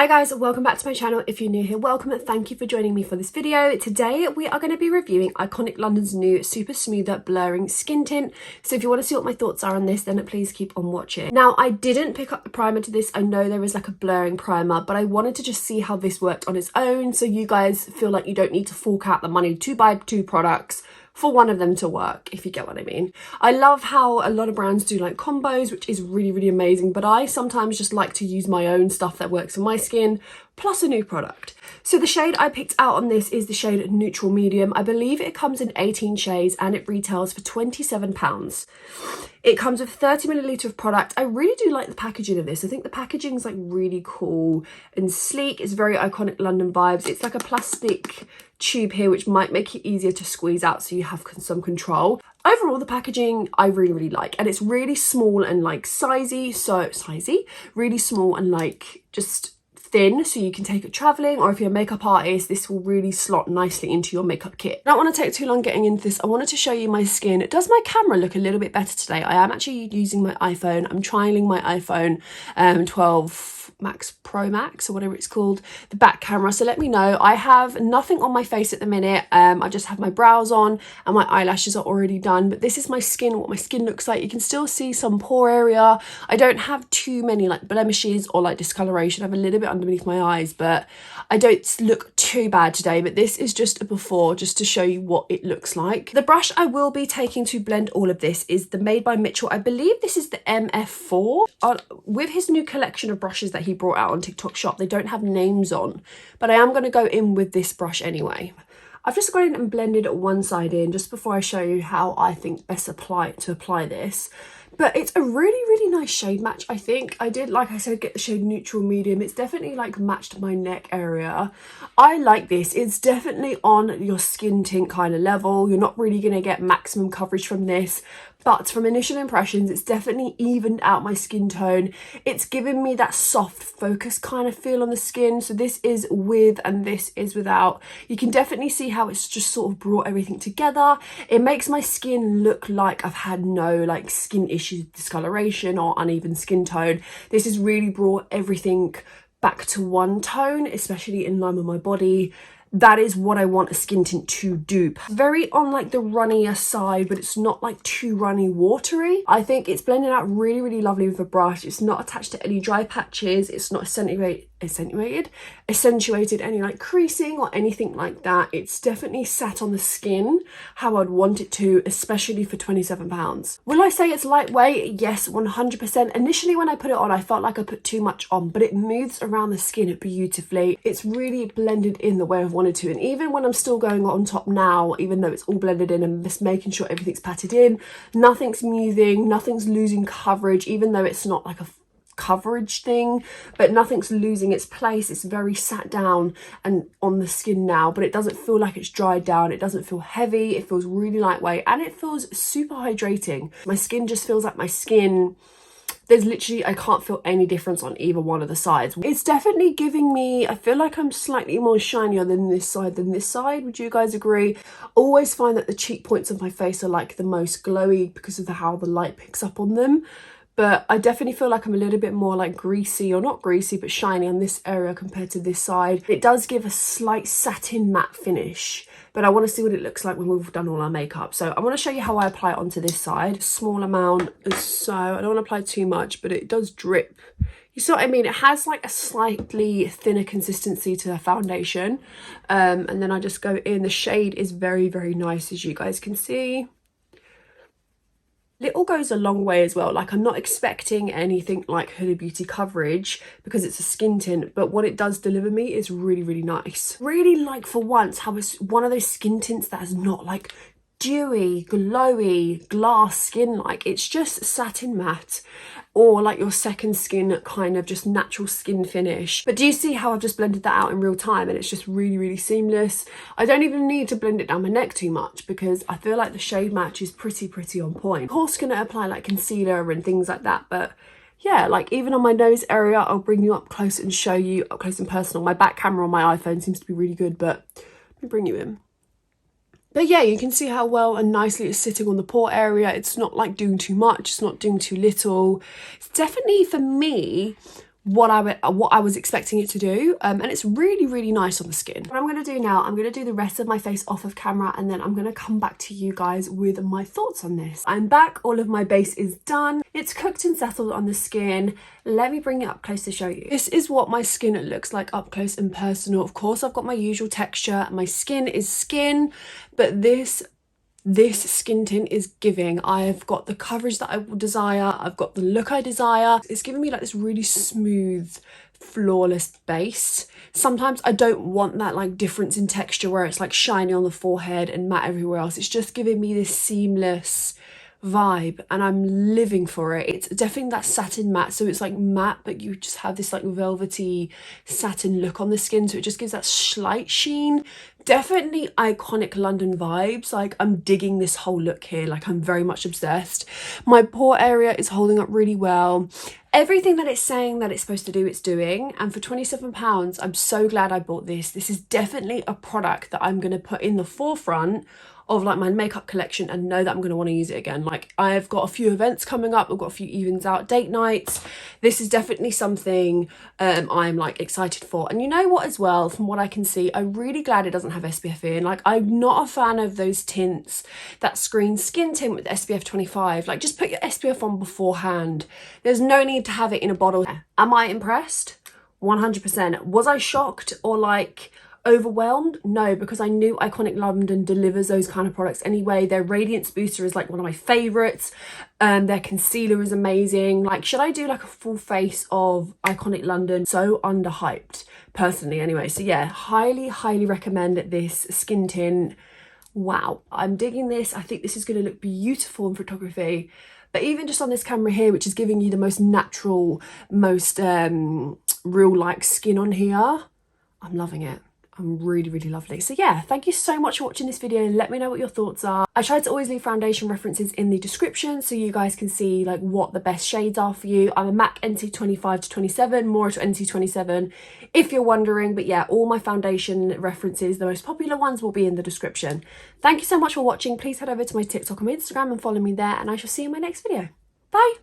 Hi guys, welcome back to my channel. If you're new here, welcome and thank you for joining me for this video. Today we are going to be reviewing Iconic London's new super smoother blurring skin tint. So if you want to see what my thoughts are on this, then please keep on watching. Now, I didn't pick up the primer to this. I know there is like a blurring primer, but I wanted to just see how this worked on its own, so you guys feel like you don't need to fork out the money to buy two products for one of them to work, if you get what I mean. I love how a lot of brands do like combos, which is really amazing, but I sometimes just like to use my own stuff that works for my skin plus a new product. So the shade I picked out on this is the shade Neutral Medium. I believe it comes in 18 shades and it retails for £27. It comes with 30 milliliter of product. I really do like the packaging of this. I think the packaging is like really cool and sleek. It's very Iconic London vibes. It's like a plastic tube here, which might make it easier to squeeze out so you have some control. Overall, the packaging I really like, and it's really small and like sizey, really small and like just thin, so you can take it traveling, or if you're a makeup artist, this will really slot nicely into your makeup kit. I don't want to take too long getting into this. I wanted to show you my skin. Does my camera look a little bit better today? I am actually using my iPhone. I'm trialing my iPhone 12 Max Pro Max or whatever it's called, the back camera, so let me know. I have nothing on my face at the minute. I just have my brows on and my eyelashes are already done, but this is my skin, what my skin looks like. You can still see some pore area. I don't have too many like blemishes or like discoloration. I have a little bit underneath my eyes, but I don't look too bad today. But this is just a before, just to show you what it looks like. The brush I will be taking to blend all of this is the Made by Mitchell. I believe this is the MF4. With his new collection of brushes that he brought out on TikTok Shop, they don't have names on, but I am going to go in with this brush anyway. I've just gone in and blended one side in just before I show you how I think best to apply this. But it's a really nice shade match. I think I did, like I said, get the shade Neutral Medium. It's definitely like matched my neck area. I like this. It's definitely on your skin tint kind of level. You're not really going to get maximum coverage from this, but from initial impressions, it's definitely evened out my skin tone. It's given me that soft focus kind of feel on the skin. So this is with and this is without. You can definitely see how it's just sort of brought everything together. It makes my skin look like I've had no like skin issues, discoloration or uneven skin tone. This has really brought everything back to one tone, especially in line with my body. That is what I want a skin tint to do. Very on like the runnier side, but it's not like too runny watery. I think it's blended out really lovely with a brush. It's not attached to any dry patches. It's not accentuated any like creasing or anything like that. It's definitely sat on the skin how I'd want it to, especially for £27. Will I say it's lightweight? Yes, 100%. Initially when I put it on, I felt like I put too much on, but it moves around the skin beautifully. It's really blended in the way I've wanted to, and even when I'm still going on top now, even though it's all blended in and just making sure everything's patted in, nothing's moving, nothing's losing coverage, even though it's not like a coverage thing, but nothing's losing its place. It's very sat down and on the skin now, but it doesn't feel like it's dried down. It doesn't feel heavy. It feels really lightweight and it feels super hydrating. My skin just feels like my skin. There's literally, I can't feel any difference on either one of the sides. It's definitely giving me, I feel like I'm slightly more shinier than this side Would you guys agree? Always find that the cheek points of my face are like the most glowy because of how the light picks up on them. But I definitely feel like I'm a little bit more like greasy, or not greasy, but shiny on this area compared to this side. It does give a slight satin matte finish, but I want to see what it looks like when we've done all our makeup. So I want to show you how I apply it onto this side. Small amount, so I don't want to apply too much, but it does drip. You see what I mean? It has like a slightly thinner consistency to the foundation. And then I just go in. The shade is very nice, as you guys can see. Little goes a long way as well. Like, I'm not expecting anything like Huda Beauty coverage because it's a skin tint, but what it does deliver me is really nice. Really like, for once, how it's one of those skin tints that is not like dewy, glowy, glass skin like. It's just satin matte, or like your second skin kind of just natural skin finish. But do you see how I've just blended that out in real time, and it's just really seamless? I don't even need to blend it down my neck too much because I feel like the shade match is pretty on point. Of course, gonna apply like concealer and things like that, but yeah, like even on my nose area, I'll bring you up close and show you up close and personal. My back camera on my iPhone seems to be really good, but let me bring you in. But yeah, you can see how well and nicely it's sitting on the pore area. It's not like doing too much, it's not doing too little. It's definitely, for me, what I was expecting it to do, and it's really, really nice on the skin. What I'm going to do now, I'm going to do the rest of my face off of camera, and then I'm going to come back to you guys with my thoughts on this. I'm back, all of my base is done, it's cooked and settled on the skin. Let me bring it up close to show you. This is what my skin looks like up close and personal. Of course, I've got my usual texture, my skin is skin, but this skin tint is giving. I've got the coverage that I desire, I've got the look I desire. It's giving me like this really smooth, flawless base. Sometimes I don't want that like difference in texture where it's like shiny on the forehead and matte everywhere else. It's just giving me this seamless vibe, and I'm living for it. It's definitely that satin matte, so it's like matte but you just have this like velvety satin look on the skin, so it just gives that slight sheen. Definitely iconic London vibes. Like, I'm digging this whole look here, like I'm very much obsessed. My pore area is holding up really well. Everything that it's saying that it's supposed to do, it's doing. And for £27, I'm so glad I bought this. This is definitely a product that I'm going to put in the forefront of like my makeup collection and know that I'm going to want to use it again. Like, I've got a few events coming up, I've got a few evens out, date nights. This is definitely something I'm like excited for. And you know what as well, from what I can see, I'm really glad it doesn't have SPF in. Like, I'm not a fan of those tints that screen skin tint with SPF 25. Like, just put your SPF on beforehand. There's no need to have it in a bottle. Am I impressed? 100%. Was I shocked or like overwhelmed? No, because I knew Iconic London delivers those kind of products anyway. Their radiance booster is like one of my favorites. Their concealer is amazing. Like, should I do like a full face of Iconic London? So underhyped personally anyway. So yeah, highly recommend this skin tint. Wow, I'm digging this. I think this is going to look beautiful in photography. But even just on this camera here, which is giving you the most natural, most real like skin on here, I'm loving it. I'm really lovely. So yeah, thank you so much for watching this video. Let me know what your thoughts are. I tried to always leave foundation references in the description so you guys can see like what the best shades are for you. I'm a MAC NC25 to 27, more to NC27 if you're wondering. But yeah, all my foundation references, the most popular ones, will be in the description. Thank you so much for watching. Please head over to my TikTok and my Instagram and follow me there, and I shall see you in my next video. Bye.